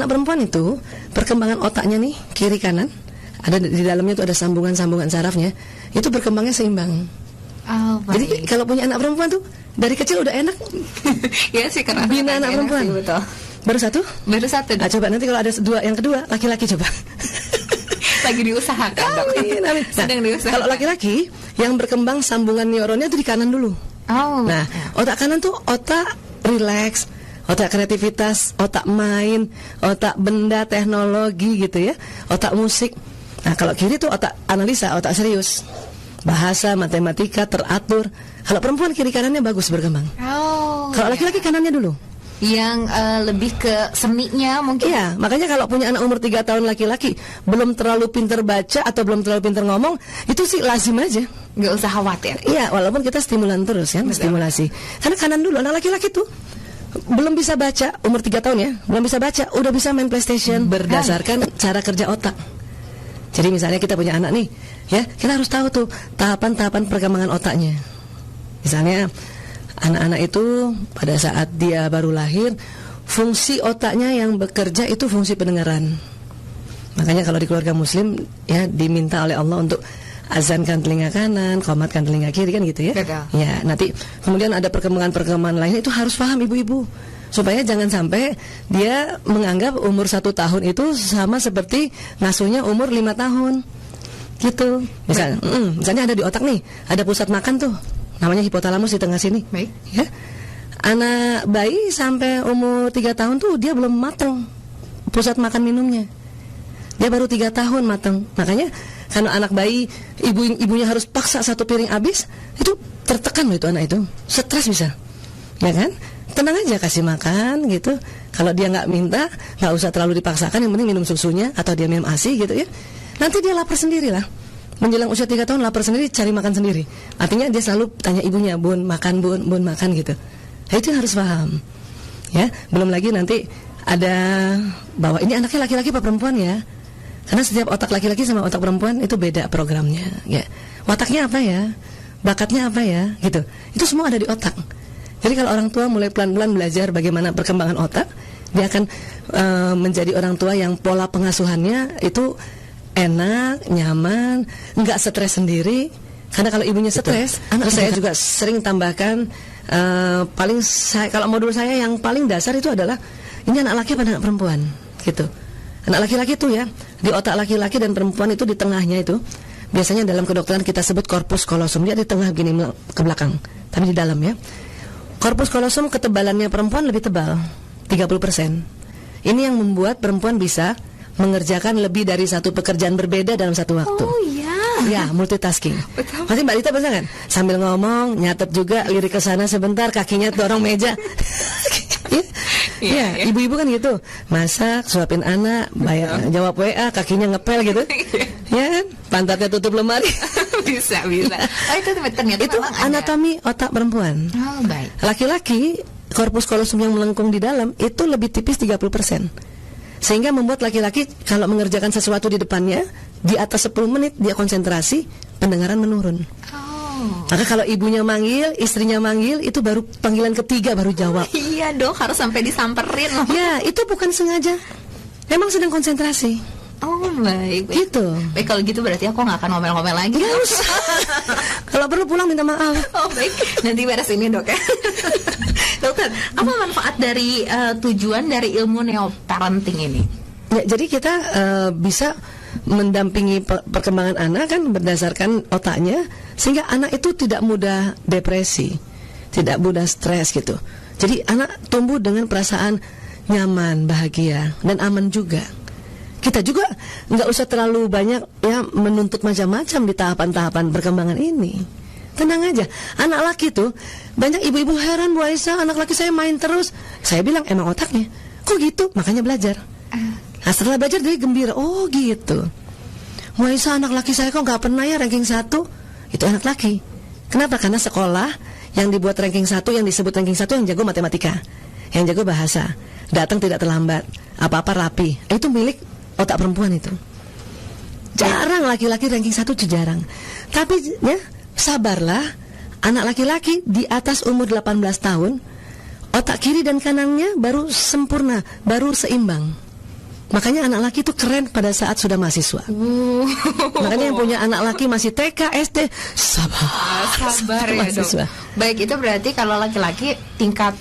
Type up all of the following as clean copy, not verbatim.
anak perempuan itu perkembangan otaknya nih kiri kanan, ada di dalamnya tuh ada sambungan-sambungan sarafnya, itu berkembangnya seimbang. Jadi kalau punya anak perempuan tuh dari kecil udah enak. Ya sih, karena bina anak perempuan. sih, betul. Baru satu? Baru satu. Nah, coba nanti kalau ada yang kedua laki-laki coba. Lagi diusahakan, Dok. Amin, amin. Nah, sedang diusahakan. Kalau laki-laki yang berkembang sambungan neuronnya itu di kanan dulu. Nah, otak kanan tuh otak rileks, otak kreativitas, otak main, otak benda teknologi gitu ya, otak musik. Nah, kalau kiri tuh otak analisa, otak serius, bahasa, matematika, teratur. Kalau perempuan kiri kanannya bagus berkembang. Kalau laki-laki kanannya dulu. Yang lebih ke seninya mungkin. Iya, makanya kalau punya anak umur 3 tahun laki-laki belum terlalu pinter baca atau belum terlalu pinter ngomong, itu sih lazim aja. Nggak usah khawatir. Iya, walaupun kita stimulan terus kan, stimulasi. Karena kanan dulu, anak laki-laki tuh belum bisa baca, umur 3 tahun ya, belum bisa baca, udah bisa main PlayStation berdasarkan cara kerja otak. Jadi misalnya kita punya anak nih, ya, kita harus tahu tuh tahapan-tahapan perkembangan otaknya. Misalnya anak-anak itu pada saat dia baru lahir, fungsi otaknya yang bekerja itu fungsi pendengaran. Makanya kalau di keluarga muslim ya diminta oleh Allah untuk azankan telinga kanan, qomatkan telinga kiri kan gitu ya. Betul. Ya, nanti kemudian ada perkembangan-perkembangan lainnya itu harus paham ibu-ibu. Supaya jangan sampai dia menganggap umur 1 tahun itu sama seperti ngasuhnya umur 5 tahun. Gitu. Misalnya ada di otak nih, ada pusat makan tuh. Namanya hipotalamus di tengah sini. Baik. Ya. Anak bayi sampai umur 3 tahun tuh dia belum matang pusat makan minumnya. Dia baru 3 tahun matang. Makanya kalau anak bayi ibunya harus paksa 1 piring habis, itu tertekan loh itu anak itu. Stres bisa. Ya kan? Tenang aja kasih makan gitu. Kalau dia nggak minta, nggak usah terlalu dipaksakan, yang penting minum susunya atau dia minum ASI gitu ya. Nanti dia lapar sendiri lah. Menjelang usia 3 tahun lapar sendiri, cari makan sendiri. Artinya dia selalu tanya ibunya, bun makan, bun makan gitu. Nah, itu harus paham. Ya, belum lagi nanti ada bahwa ini anaknya laki-laki apa perempuan ya. Karena setiap otak laki-laki sama otak perempuan itu beda programnya. Ya, wataknya apa ya, bakatnya apa ya, gitu. Itu semua ada di otak. Jadi kalau orang tua mulai pelan-pelan belajar bagaimana perkembangan otak, dia akan menjadi orang tua yang pola pengasuhannya itu enak, nyaman, nggak stres sendiri. Karena kalau ibunya stres, anak saya juga sering tambahkan kalau modul saya yang paling dasar itu adalah ini anak laki pada anak perempuan, gitu. Anak laki-laki itu ya, di otak laki-laki dan perempuan itu di tengahnya itu biasanya dalam kedokteran kita sebut corpus callosum, dia di tengah begini ke belakang, tapi di dalam ya. Corpus callosum ketebalannya perempuan lebih tebal, 30%. Ini yang membuat perempuan bisa mengerjakan lebih dari 1 pekerjaan berbeda dalam 1 waktu. Oh iya. Ya, multitasking. Pasti Mbak Dita bisa kan? Sambil ngomong, nyatet juga, lirik ke sana sebentar, kakinya dorong meja. Ya, ibu-ibu kan gitu. Masak, suapin anak, jawab WA, kakinya ngepel gitu. Ya kan? Pantatnya tutup lemari. Bisa. Oh, itu ternyata itu anatomi otak perempuan. Oh, baik. Laki-laki, corpus callosum yang melengkung di dalam itu lebih tipis 30%. Sehingga membuat laki-laki kalau mengerjakan sesuatu di depannya, di atas 10 menit dia konsentrasi, pendengaran menurun. Maka kalau ibunya manggil, istrinya manggil, itu baru panggilan ketiga baru jawab. Iya dong, harus sampai disamperin loh. Ya, itu bukan sengaja. Memang sedang konsentrasi. Oh, baik. Gitu. Baik, kalau gitu berarti aku nggak akan ngomel-ngomel lagi. Nggak usah. Kalau perlu pulang minta maaf. Oh, baik. Nanti beres ini, Dok ya. Dokter, apa manfaat dari tujuan dari ilmu neoparenting ini? Ya, jadi kita bisa mendampingi perkembangan anak kan berdasarkan otaknya, sehingga anak itu tidak mudah depresi, tidak mudah stres gitu. Jadi anak tumbuh dengan perasaan nyaman, bahagia, dan aman juga. Kita juga nggak usah terlalu banyak ya menuntut macam-macam di tahapan-tahapan perkembangan ini. Tenang aja, anak laki tuh banyak ibu-ibu heran, Bu Aisyah, anak laki saya main terus. Saya bilang emang otaknya, kok gitu? Makanya belajar. Nah setelah belajar dia gembira, oh gitu. Bu Aisyah, anak laki saya kok nggak pernah ya ranking 1. Itu anak laki. Kenapa? Karena sekolah yang dibuat ranking 1, yang disebut ranking 1 yang jago matematika, yang jago bahasa, datang tidak terlambat, apa-apa rapi. Itu milik otak perempuan itu. Jarang laki-laki ranking 1 itu jarang. Tapi ya sabarlah, anak laki-laki di atas umur 18 tahun, otak kiri dan kanannya baru sempurna, baru seimbang. Makanya anak laki itu keren pada saat sudah mahasiswa. Makanya yang punya anak laki masih TK, SD, sabar ya dok. Baik, itu berarti kalau laki-laki tingkat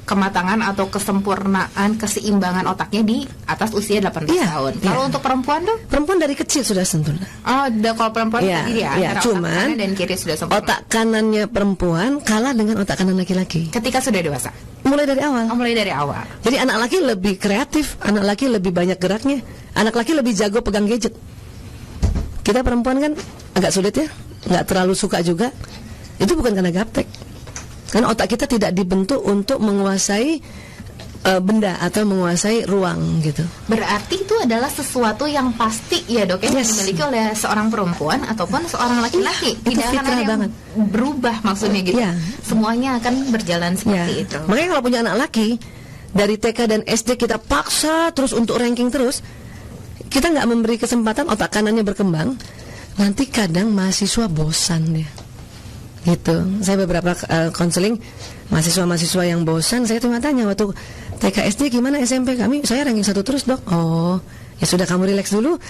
kematangan atau kesempurnaan keseimbangan otaknya di atas usia 18 tahun. Kalau untuk perempuan tuh? Perempuan dari kecil sudah sempurna. Oh, kalau perempuan tadi antara cuman otak kanan dan kiri sudah sempurna. Otak kanannya perempuan kalah dengan otak kanan laki-laki. Ketika sudah dewasa? Mulai dari awal. Mulai dari awal. Jadi anak laki lebih kreatif, anak laki lebih banyak geraknya, anak laki lebih jago pegang gadget. Kita perempuan kan agak sulit ya, nggak terlalu suka juga. Itu bukan karena gaptek. Karena otak kita tidak dibentuk untuk menguasai benda atau menguasai ruang gitu. Berarti itu adalah sesuatu yang pasti ya dok, yang dimiliki oleh seorang perempuan ataupun seorang laki-laki. Tidak akan ada yang berubah maksudnya gitu. Semuanya akan berjalan seperti itu. Makanya kalau punya anak laki dari TK dan SD kita paksa terus untuk ranking terus, kita nggak memberi kesempatan otak kanannya berkembang. Nanti kadang mahasiswa bosan dia. Gitu. Saya beberapa konseling mahasiswa-mahasiswa yang bosan, saya tanya waktu TK SD gimana, SMP kami saya ranking 1 terus dok. Oh ya sudah, kamu relax dulu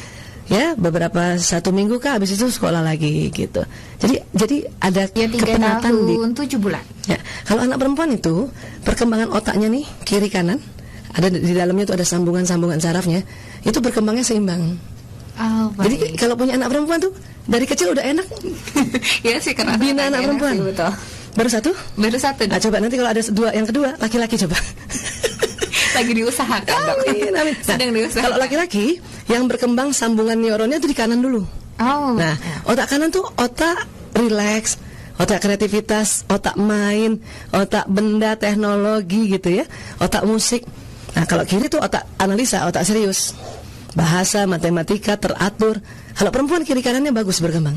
ya, beberapa 1 minggu kah, habis itu sekolah lagi gitu. Jadi ada kepenatan 3 tahun 7 bulan. Ya, kalau anak perempuan itu perkembangan otaknya nih kiri kanan ada di dalamnya itu ada sambungan-sambungan sarafnya, itu berkembangnya seimbang. Jadi kalau punya anak perempuan tuh dari kecil udah enak. Ya sih, karena bina anak perempuan. Sih, betul. Baru satu? Baru satu. Nah, coba nanti kalau ada yang kedua laki-laki coba. Lagi diusahakan dok. Amin. Nah, sedang diusahakan. Kalau laki-laki yang berkembang sambungan neuronnya itu di kanan dulu. Nah, otak kanan tuh otak relax, otak kreativitas, otak main, otak benda teknologi gitu ya, otak musik. Nah, kalau kiri tuh otak analisa, otak serius. Bahasa, matematika, teratur. Kalau perempuan kiri kanannya bagus berkembang.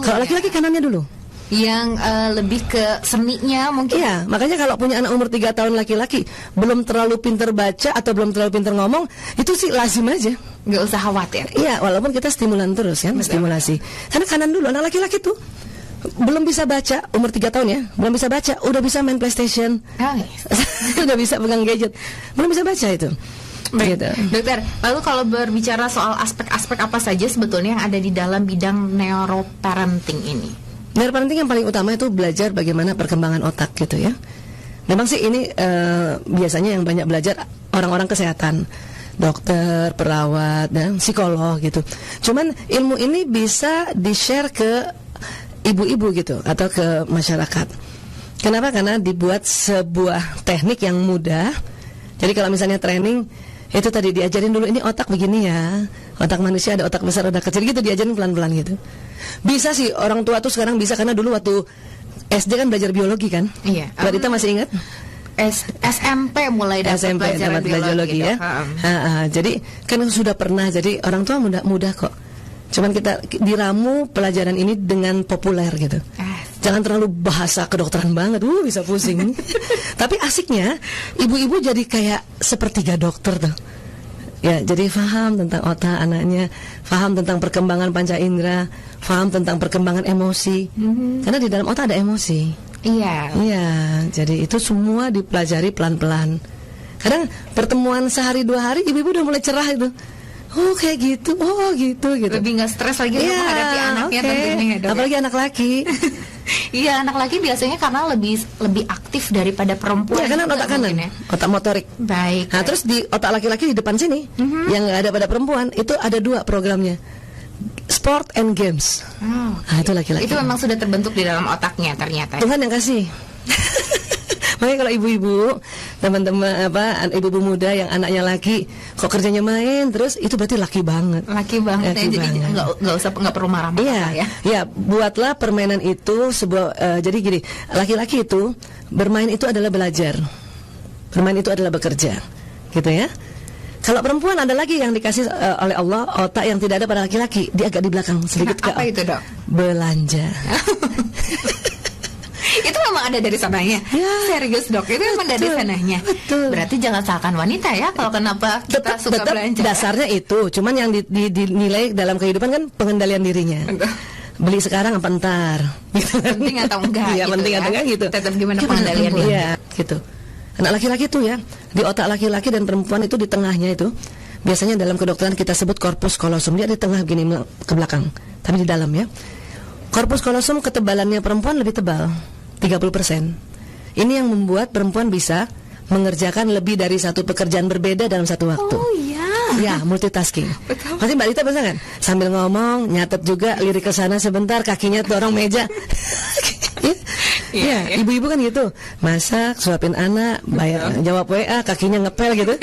Kalau laki-laki kanannya dulu. Yang lebih ke seninya mungkin. Iya, makanya kalau punya anak umur 3 tahun laki-laki belum terlalu pinter baca atau belum terlalu pinter ngomong, itu sih lazim aja. Nggak usah khawatir. Iya, walaupun kita stimulan terus kan, stimulasi. Karena kanan dulu, anak laki-laki tuh belum bisa baca, umur 3 tahun ya, belum bisa baca, udah bisa main PlayStation. Udah bisa pegang gadget. Belum bisa baca itu. Baik, dokter, lalu kalau berbicara soal aspek-aspek apa saja sebetulnya yang ada di dalam bidang neuroparenting ini? Neuroparenting yang paling utama itu belajar bagaimana perkembangan otak gitu ya. Memang sih ini biasanya yang banyak belajar orang-orang kesehatan, dokter, perawat, dan psikolog gitu. Cuman ilmu ini bisa di-share ke ibu-ibu gitu atau ke masyarakat. Kenapa? Karena dibuat sebuah teknik yang mudah. Jadi kalau misalnya training itu tadi diajarin dulu, ini otak begini ya, otak manusia ada otak besar, otak kecil gitu, diajarin pelan-pelan gitu. Bisa sih orang tua tuh sekarang bisa, karena dulu waktu SD kan belajar biologi kan. Iya. Mbak Dita masih ingat? SMP mulai dapat pelajaran biologi ya. Jadi kan sudah pernah, jadi orang tua mudah kok. Cuman kita diramu pelajaran ini dengan populer gitu. Jangan terlalu bahasa kedokteran banget, bisa pusing. Tapi asiknya, ibu-ibu jadi kayak sepertiga dokter tuh. Ya, jadi paham tentang otak anaknya, paham tentang perkembangan panca indera, paham tentang perkembangan emosi. Karena di dalam otak ada emosi. Iya, jadi itu semua dipelajari pelan-pelan. Kadang pertemuan sehari 2 hari, ibu-ibu udah mulai cerah itu. Oh kayak gitu, gitu. Lebih nggak stres lagi menghadapi anaknya tentunya ya, dok. Apalagi anak laki. Iya, anak laki biasanya karena lebih aktif daripada perempuan. Iya, karena otak kanan, otak motorik. Baik. Nah, terus di otak laki-laki di depan sini, yang nggak ada pada perempuan, itu ada 2 programnya, sport and games. Nah, itu laki-laki. Itu memang sudah terbentuk di dalam otaknya ternyata. Tuhan yang kasih. Makanya kalau ibu-ibu, teman-teman ibu-ibu muda yang anaknya laki, kok kerjanya main terus, itu berarti laki banget. Laki banget. Jadi nggak perlu marah-marah ya. Ya, buatlah permainan itu sebuah. Jadi gini, laki-laki itu bermain itu adalah belajar, bermain itu adalah bekerja, gitu ya. Kalau perempuan ada lagi yang dikasih oleh Allah, otak yang tidak ada pada laki-laki, dia agak di belakang sedikit. Apa itu, dok? Belanja. Itu memang ada dari sananya. Serius, dok, itu memang dari sananya. Betul. Berarti jangan salahkan wanita ya kalau kenapa kita suka belanja. Dasarnya itu, cuman yang dinilai dalam kehidupan kan pengendalian dirinya. Beli sekarang apa ntar? Penting atau enggak? Iya, gitu penting ya. atau enggak gitu. Tetap gimana pengendalian diri. Iya, gitu. Anak laki-laki itu ya, di otak laki-laki dan perempuan itu di tengahnya itu biasanya dalam kedokteran kita sebut corpus callosum. Dia di tengah gini ke belakang, tapi di dalam ya. Corpus callosum ketebalannya perempuan lebih tebal, 30%. Ini yang membuat perempuan bisa mengerjakan lebih dari satu pekerjaan berbeda dalam satu waktu. Oh iya. Ya, multitasking. Pasti Mbak Lita bisa kan? Sambil ngomong, nyatet juga, lirik ke sana sebentar, kakinya dorong meja. Ya, ibu-ibu kan gitu. Masak, suapin anak, bayar, jawab WA, kakinya ngepel gitu.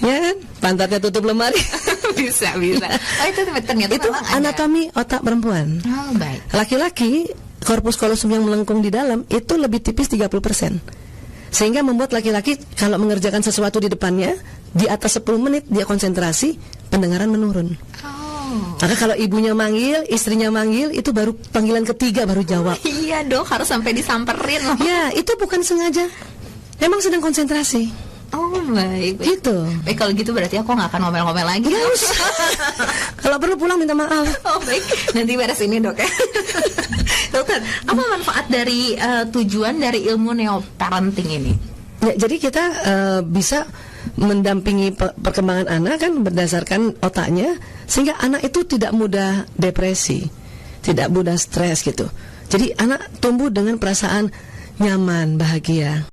Ya kan? Pantatnya tutup lemari. Bisa. Oh, itu ternyata itu anatomi otak perempuan. Oh, baik. Laki-laki, corpus callosum yang melengkung di dalam itu lebih tipis 30%. Sehingga membuat laki-laki kalau mengerjakan sesuatu di depannya, di atas 10 menit dia konsentrasi, pendengaran menurun. Maka kalau ibunya manggil, istrinya manggil, itu baru panggilan ketiga baru jawab. Iya dok, harus sampai disamperin loh. Ya, itu bukan sengaja. Memang sedang konsentrasi. Oh baik. Gitu. Baik, kalau gitu berarti aku nggak akan ngomel-ngomel lagi. Nggak usah. Kalau perlu pulang minta maaf. Oh baik, nanti beres ini dok ya. Dokter, apa manfaat dari tujuan dari ilmu neoparenting ini? Ya, jadi kita bisa mendampingi perkembangan anak kan berdasarkan otaknya, sehingga anak itu tidak mudah depresi, tidak mudah stres gitu. Jadi anak tumbuh dengan perasaan nyaman, bahagia.